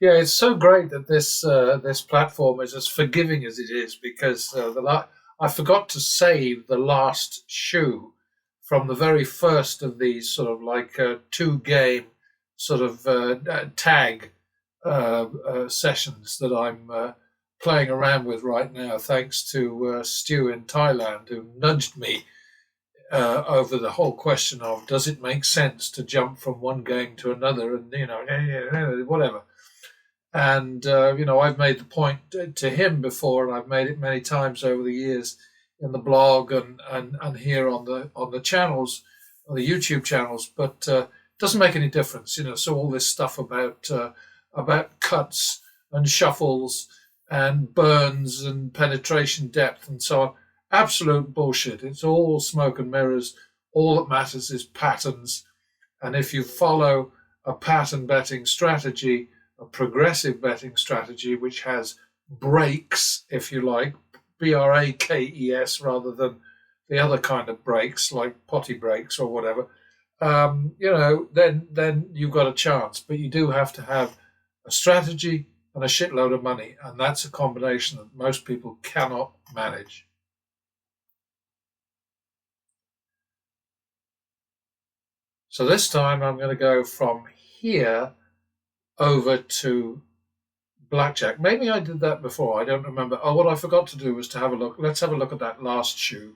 Yeah, it's so great that this platform is as forgiving as it is because I forgot to save the last shoe from the very first of these sort of like two game sort of tag sessions that I'm playing around with right now, thanks to Stu in Thailand who nudged me over the whole question of does it make sense to jump from one game to another, and whatever. And I've made the point to him before, and I've made it many times over the years in the blog and here on the channels, on the YouTube channels. But it doesn't make any difference, So all this stuff about cuts and shuffles and burns and penetration depth and so on, absolute bullshit. It's all smoke and mirrors. All that matters is patterns, and if you follow a pattern betting strategy, a progressive betting strategy, which has breaks, if you like, brakes, rather than the other kind of breaks like potty breaks or whatever, then you've got a chance. But you do have to have a strategy and a shitload of money, and that's a combination that most people cannot manage. So this time I'm going to go from here over to blackjack. Maybe I did that before. I don't remember. Oh, what I forgot to do was to have a look. Let's have a look at that last shoe,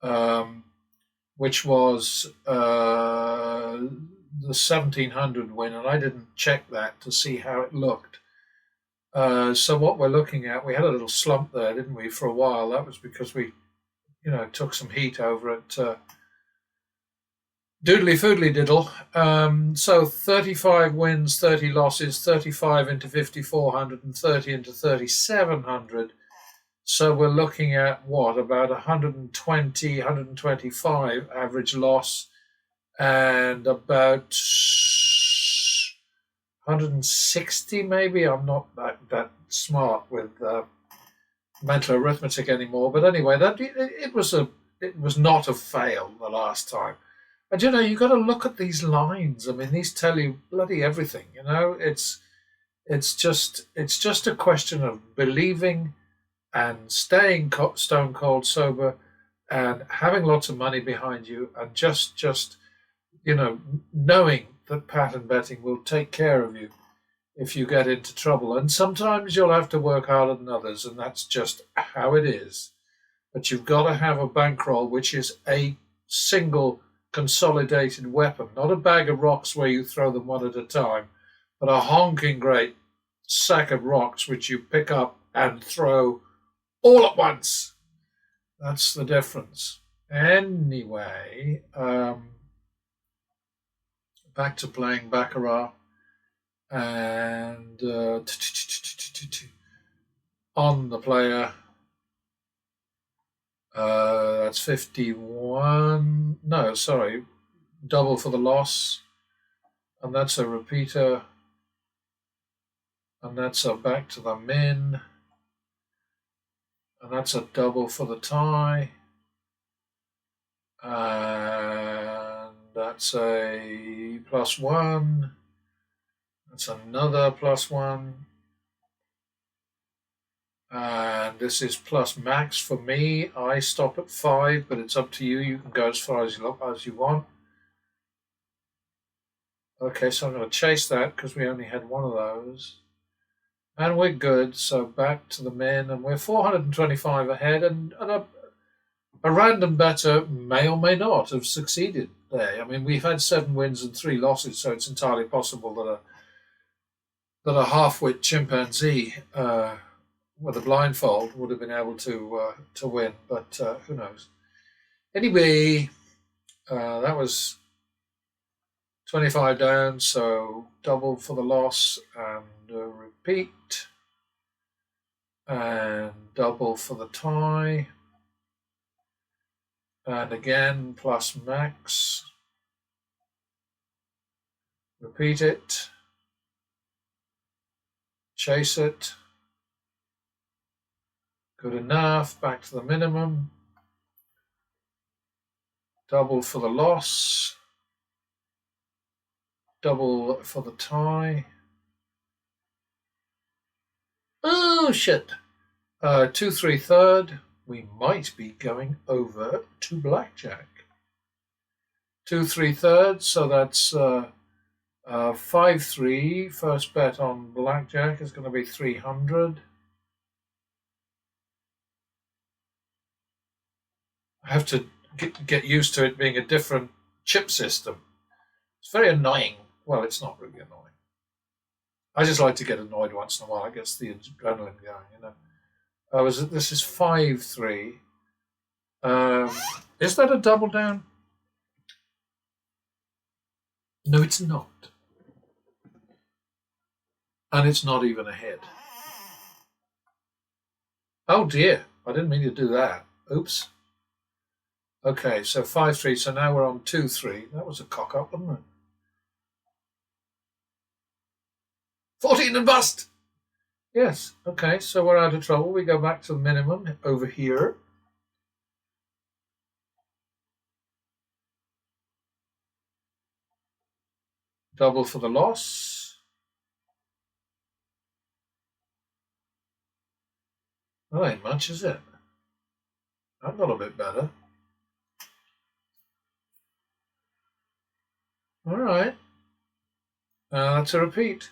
um, which was the 1700 win, and I didn't check that to see how it looked. So what we're looking at, we had a little slump there, didn't we, for a while? That was because we, took some heat over at Doodly foodly diddle. So 35 wins, 30 losses, 35 into 5,400 and 30 into 3,700. So we're looking at what, about 120, 125 average loss and about 160 maybe. I'm not that smart with mental arithmetic anymore. But anyway, it was not a fail the last time. And you got to look at these lines. I mean, these tell you bloody everything. It's just a question of believing and staying stone cold sober, and having lots of money behind you, and just knowing that pattern betting will take care of you if you get into trouble. And sometimes you'll have to work harder than others, and that's just how it is. But you've got to have a bankroll, which is a single consolidated weapon, not a bag of rocks where you throw them one at a time, but a honking great sack of rocks which you pick up and throw all at once. That's the difference. Anyway, back to playing Baccarat, and on the player. That's 51. No, sorry. Double for the loss. And that's a repeater. And that's a back to the min. And that's a double for the tie. And that's a +1. That's another +1. And this is plus max for me. I stop at 5, but it's up to you. You can go as far as you want. Okay, so I'm going to chase that because we only had one of those. And we're good. So back to the min, and we're 425 ahead. And a random better may or may not have succeeded there. I mean, we've had 7 wins and 3 losses, so it's entirely possible that a half-wit chimpanzee with a blindfold would have been able to win, but who knows? Anyway, that was 25 down, so double for the loss and repeat, and double for the tie, and again plus max. Repeat it, chase it. Good enough, back to the minimum. Double for the loss. double for the tie. Oh, shit. 2-3 third. We might be going over to blackjack. 2-3 thirds, so that's 5-3. First bet on blackjack is going to be 300. I have to get used to it being a different chip system. It's very annoying. Well, it's not really annoying. I just like to get annoyed once in a while. It gets the adrenaline going, you know. This is 5-3. Is that a double down? No, it's not. And it's not even a hit. Oh dear, I didn't mean to do that. Oops. Okay, so 5-3, so now we're on 2-3. That was a cock up, wasn't it? 14 and bust! Yes, okay, so we're out of trouble. We go back to the minimum over here. Double for the loss. That ain't much, is it? That got a bit better. All right. That's a repeat.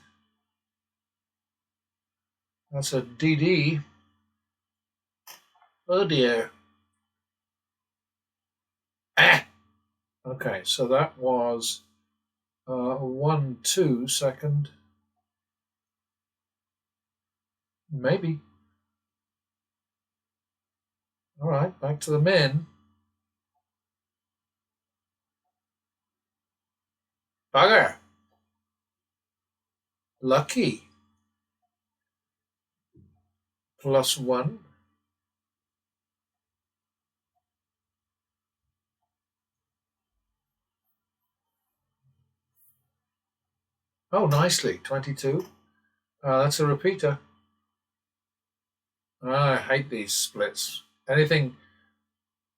That's a DD. Oh dear. Ah! Okay, so that was 1-2 second. Maybe. All right, back to the men. Bugger. Lucky. +1. Oh, nicely. 22. That's a repeater. I hate these splits. Anything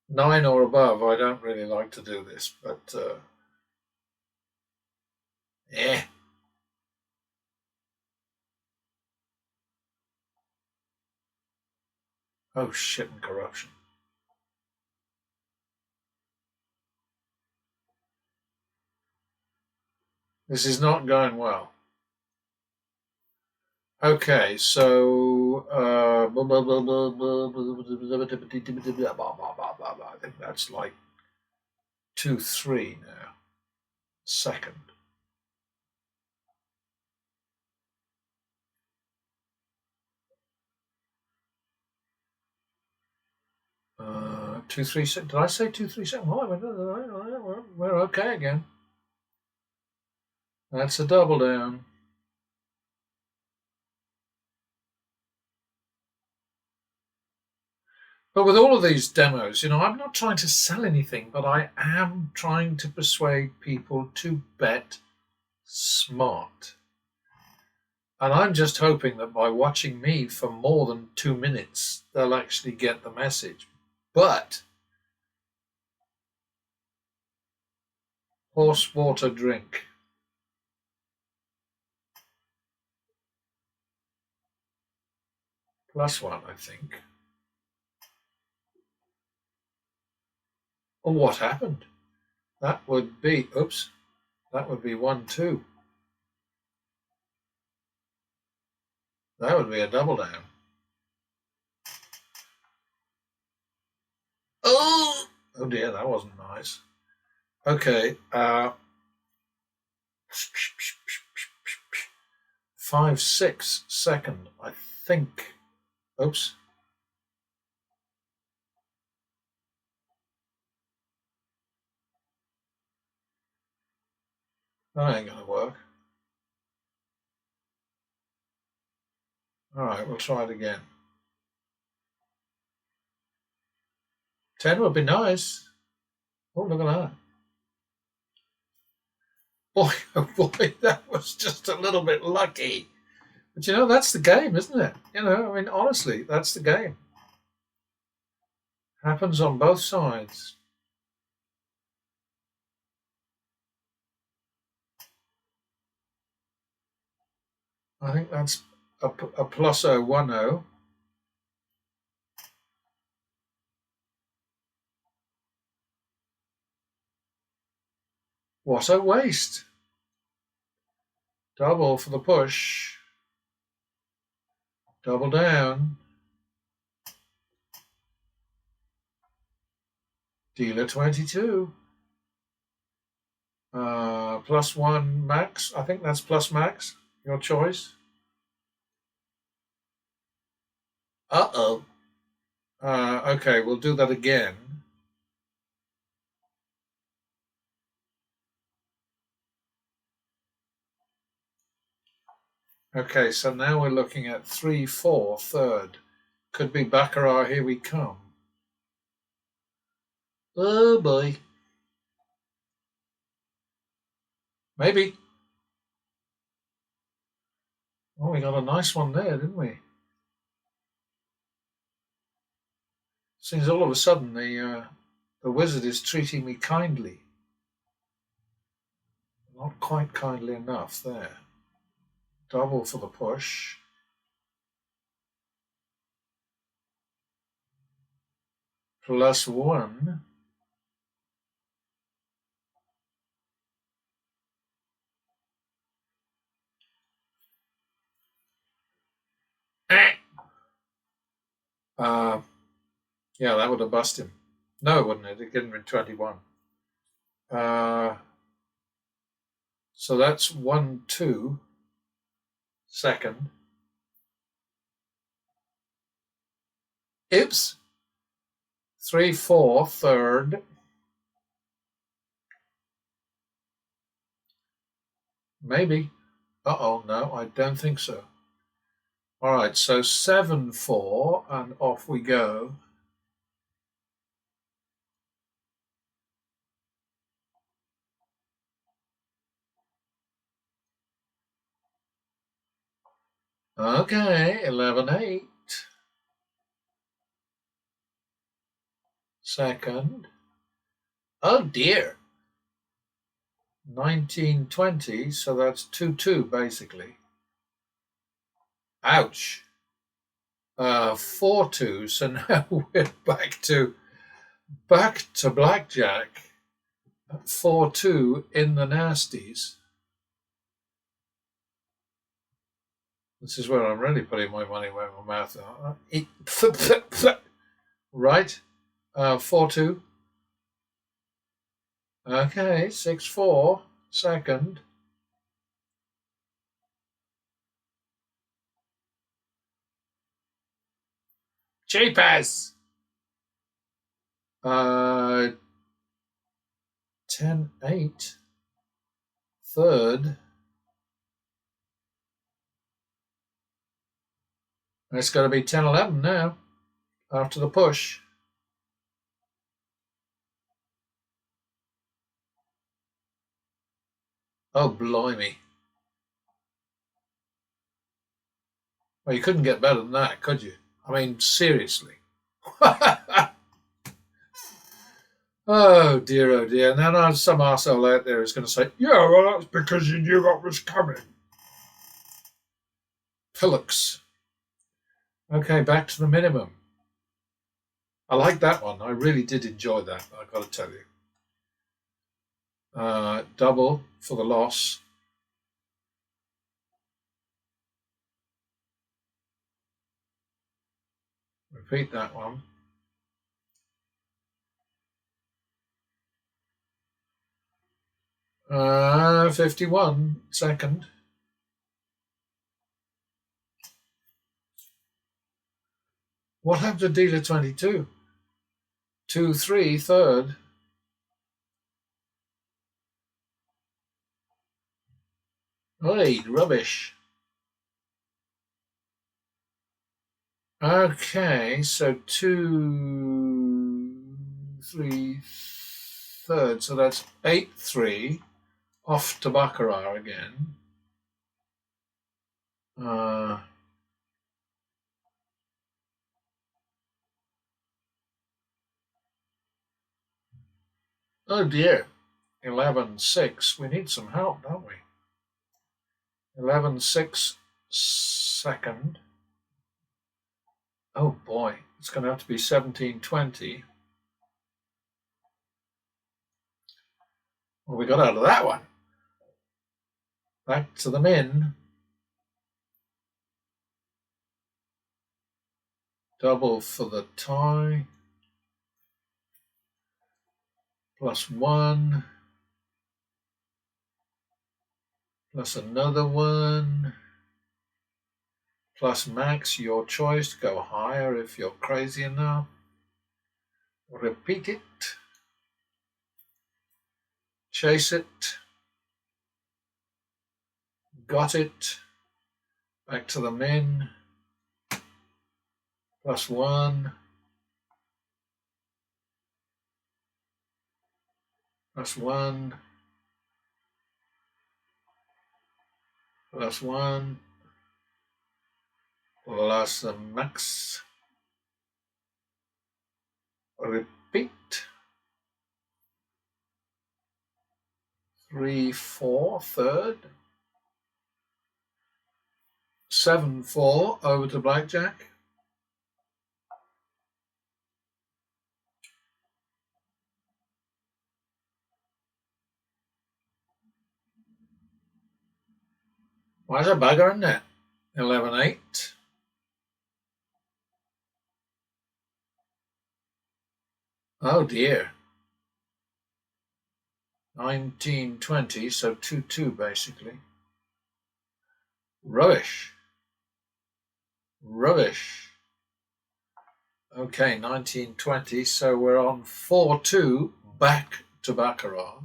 9 or above, I don't really like to do this, but eh. Oh, shit and corruption. This is not going well. Okay, so I think that's like 2-3 now. Second. Uh, 2-3. Did I say 2-3? Oh, we're okay again. That's a double down. But with all of these demos, you know, I'm not trying to sell anything, but I am trying to persuade people to bet smart. And I'm just hoping that by watching me for more than 2 minutes, they'll actually get the message. But horse water drink. +1, I think. Well, what happened? That would be, oops, that would be 1-2. That would be a double down. Oh dear, that wasn't nice. Okay, 5-6 second, I think. Oops. That ain't gonna work. All right, we'll try it again. 10 would be nice. Oh, look at that. Boy, oh boy, that was just a little bit lucky. But you know, that's the game, isn't it? You know, I mean, honestly, that's the game. Happens on both sides. I think that's a plus 010. What a waste. Double for the push. Double down. Dealer 22. Plus one max. I think that's plus max. Your choice. Uh-oh. Okay, we'll do that again. Okay, so now we're looking at 3, 4, third. Could be Baccarat, here we come. Oh boy. Maybe. Oh, we got a nice one there, didn't we? Seems all of a sudden the wizard is treating me kindly. Not quite kindly enough there. Double for the push. Plus one. Yeah, that would have busted him. No, it wouldn't. It gave him 21. So that's 1, 2, second. Oops. 3, 4, third. Maybe. Uh-oh, no, I don't think so. All right, so 7, 4, and off we go. Okay, 11, 8. Second. Oh dear. 19, 20, so that's 2, 2 basically. Ouch. 4, 2, so now we're back to blackjack. 4, 2 in the nasties. This is where I'm really putting my money where my mouth is. Right. 4, 2. Okay, 6, 4. Second. Cheapers. 10, 8. Third. It's got to be 10, 11 now after the push. Oh, blimey. Well, you couldn't get better than that, could you? I mean, seriously. Oh, dear, oh, dear. And then some arsehole out there is going to say, yeah, well, that's because you knew what was coming. Pillocks. Okay, back to the minimum. I like that one. I really did enjoy that, I've got to tell you. Double for the loss. Repeat that one. 51, second. What happened to dealer 22? 2, 3, third. Hey, rubbish. Okay, so 2, 3, third. So that's 8, 3. Off to Baccarat again. Oh dear. 11, 6. We need some help, don't we? 11, 6. second. Oh boy, it's going to have to be 1720. Well, we got out of that one. Back to the min. Double for the tie. +1. Plus another one. Plus max, your choice. Go higher if you're crazy enough. Repeat it. Chase it. Got it. Back to the min. +1. +1. +1. Plus the max. Repeat. 3, 4, third. 7, 4 over to blackjack. Why's a bugger in there? 11, 8. Oh dear. 19, 20, so 2, 2 basically. Rubbish. Rubbish. Okay, 19, 20, so we're on 4, 2, back to baccarat.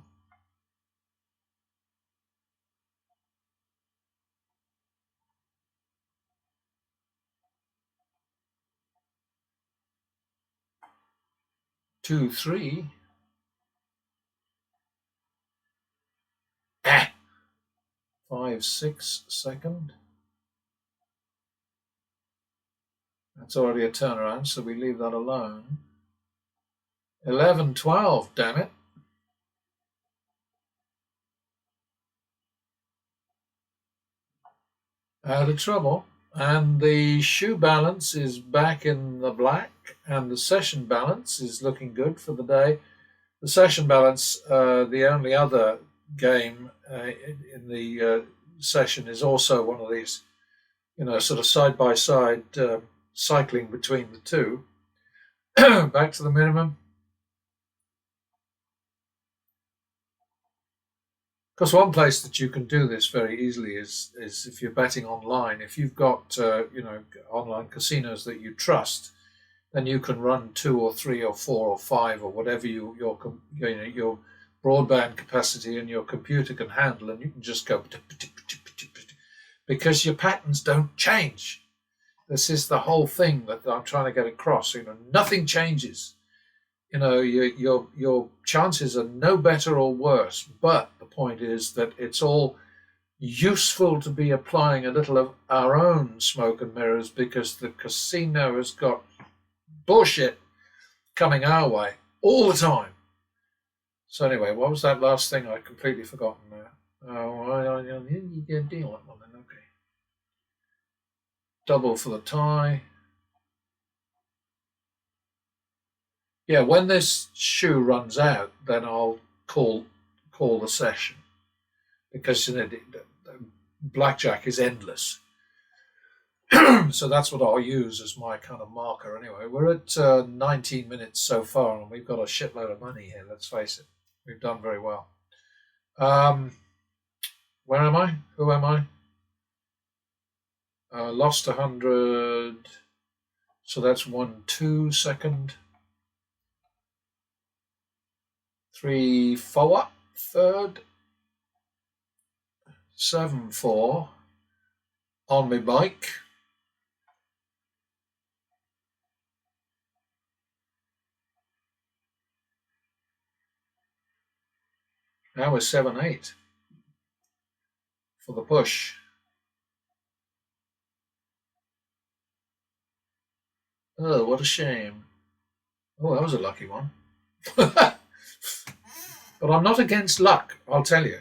Two, 3. 5, 6, second. That's already a turnaround, so we leave that alone. 11, 12, damn it. Out of trouble. And the shoe balance is back in the black, and the session balance is looking good for the day. The session balance, the only other game in the session, is also one of these, sort of side-by-side cycling between the two. Back to the minimum. Because one place that you can do this very easily is if you're betting online. If you've got online casinos that you trust, then you can run 2 or 3 or 4 or 5 or whatever your broadband capacity and your computer can handle, and you can just go because your patterns don't change. This is the whole thing that I'm trying to get across. Nothing changes. Your chances are no better or worse, but the point is that it's all useful to be applying a little of our own smoke and mirrors, because the casino has got bullshit coming our way all the time. So anyway, what was that last thing? I'd completely forgotten now. Oh, you get a deal on one then, okay. Double for the tie. Yeah, when this shoe runs out, then I'll call the session, because blackjack is endless. So that's what I'll use as my kind of marker. Anyway, we're at 19 minutes so far, and we've got a shitload of money here. Let's face it, we've done very well. Where am I? Who am I? Lost 100. So that's 1, 2, second. 3, 4, third. 7, 4 on my bike. Now we're 7, 8 for the push. Oh, what a shame. Oh, that was a lucky one. But I'm not against luck, I'll tell you.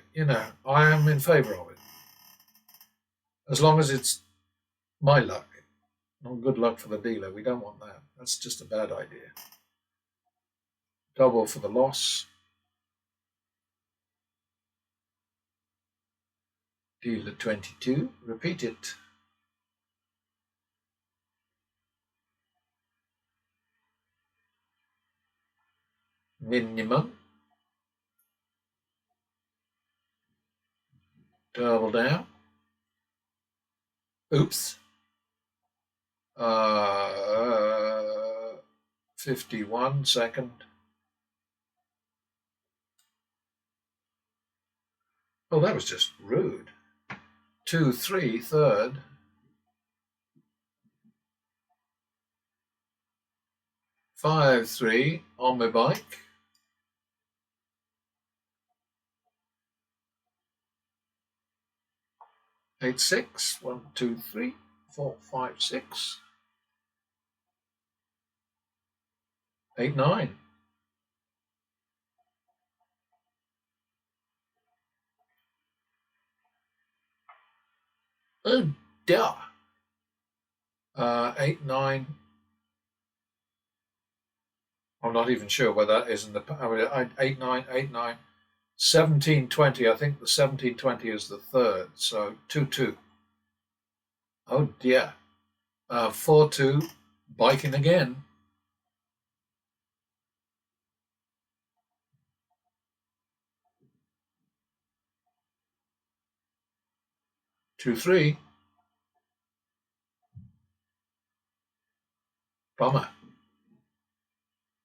I am in favour of it. As long as it's My luck. Not good luck for the dealer. We don't want that. That's just a bad idea. Double for the loss. Dealer 22. Repeat it. Minimum. Double down. Oops. 51 second. Oh, that was just rude. 2-3 third. 5-3 on my bike. 8-6. 1, 2, 3, 4, 5, 6. 8-9. Oh dear. 8-9. I'm not even sure where that is in the. 8-9, 8-9. 17-20. I think the 17-20 is the third. So 2-2. Oh dear. 4-2. Biking again. 2-3. Bummer.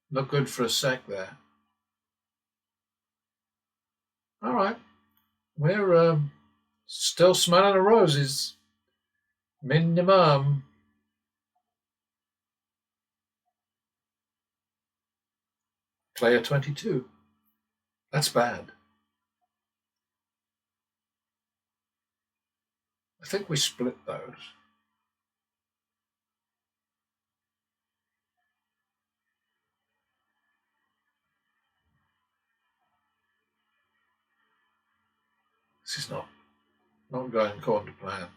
Not good for a sec there. All right. We're still smelling the roses. Minimum. Player 22. That's bad. I think we split those. This is not going according to plan.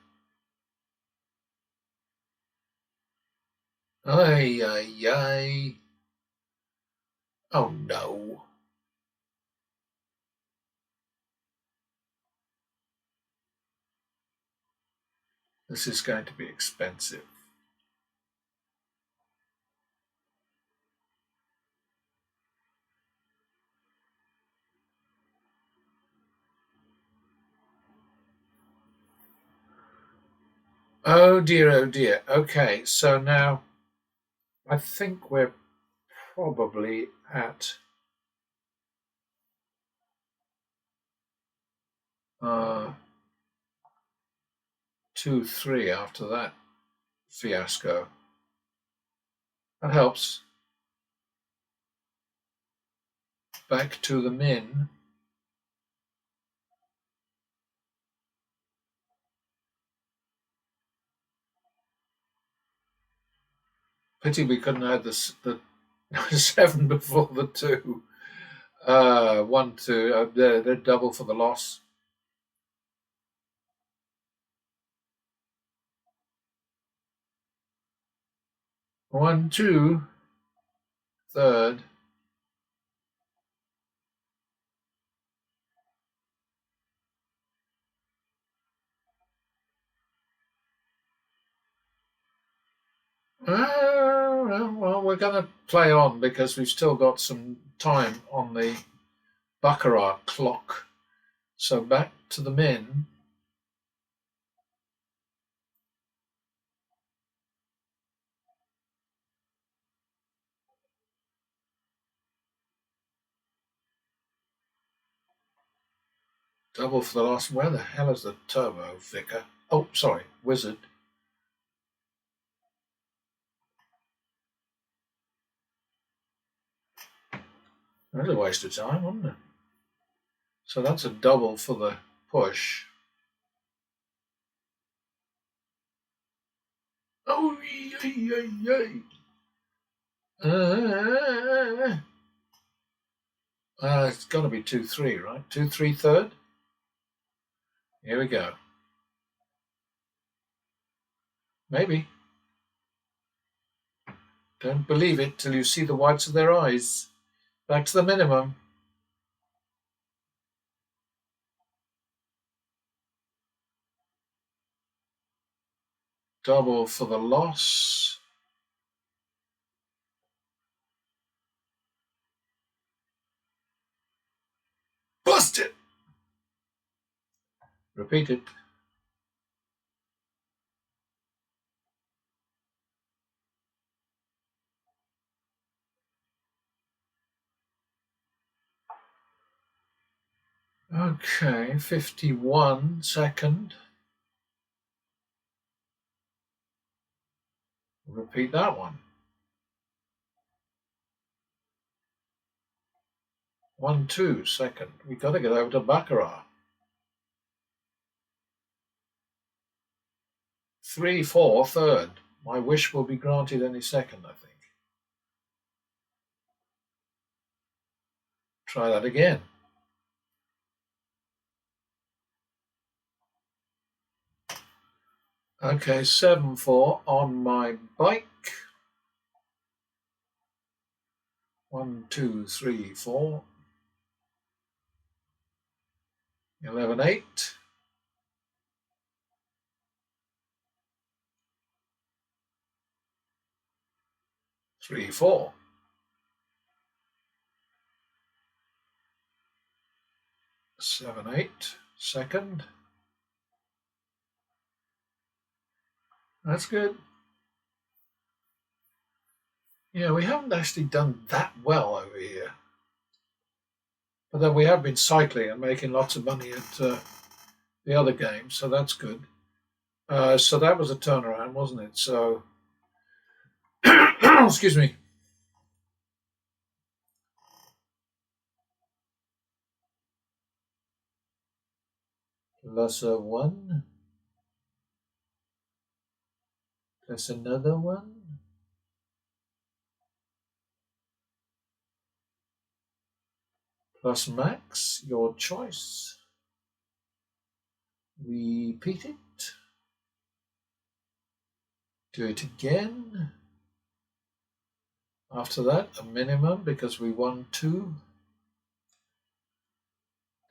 Ay, ay, ay. Oh no. This is going to be expensive. Oh dear, oh dear. Okay, so now I think we're probably at 2-3 after that fiasco. That helps. Back to the min. Pity we couldn't have the 7 before the 2. 1, 2. They're double for the loss. One, 2. Third. Well, we're going to play on because we've still got some time on the Baccarat clock. So back to the min. Double for the last. Where the hell is the turbo, Vicar? Oh, sorry, Wizard. That's a waste of time, wasn't it? So that's a double for the push. Oh, yay, yay, yay. It's got to be 2-3, right? 2-3 third. Here we go. Maybe. Don't believe it till you see the whites of their eyes. Back to the minimum. Double for the loss. Bust it! Repeat it. Okay, 51 second. Repeat that one. 1-2 second. We've got to get over to Baccarat. 3-4 third. My wish will be granted any second, I think. Try that again. Okay, 7-4 on my bike. 1, 2, 3, 4. 11-8. 3-4. 7-8 second. That's good. Yeah, we haven't actually done that well over here. But then we have been cycling and making lots of money at the other games, so that's good. So that was a turnaround, wasn't it? So, excuse me. Plus a 1. Plus another 1. Plus max, your choice. Repeat it. Do it again. After that, a minimum because we won 2.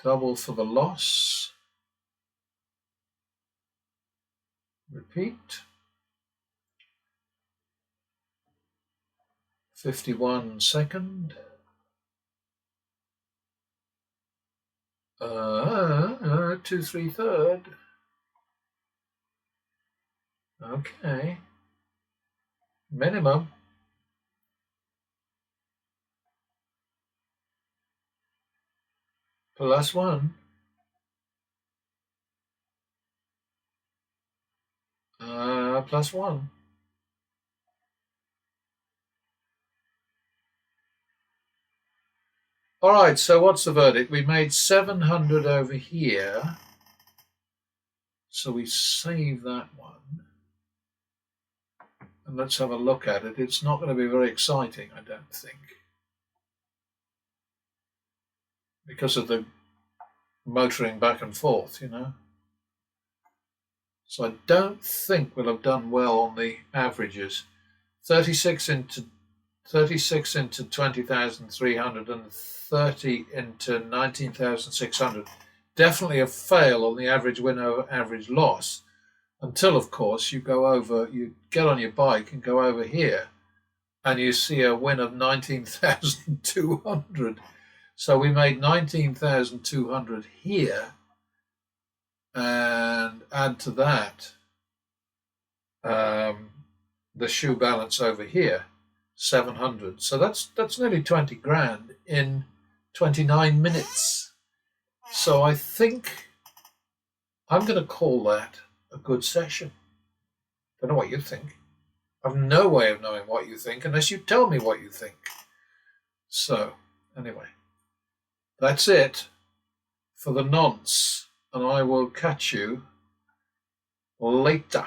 Double for the loss. Repeat. 51 second. 2, 3 third. Okay. Minimum. Plus 1. Plus 1. All right, so what's the verdict? We made 700 over here. So we save that one. And let's have a look at it. It's not going to be very exciting, I don't think. Because of the motoring back and forth, you know. So I don't think we'll have done well on the averages. 36 into 20,300 and 30 into 19,600. Definitely a fail on the average win over average loss. Until, of course, you get on your bike and go over here and you see a win of 19,200. So we made 19,200 here and add to that the shoe balance over here, 700. So that's nearly 20 grand in 29 minutes. So I think I'm going to call that a good session. Don't know what you think. I've no way of knowing what you think unless you tell me what you think. So, anyway, that's it for the nonce, and I will catch you later.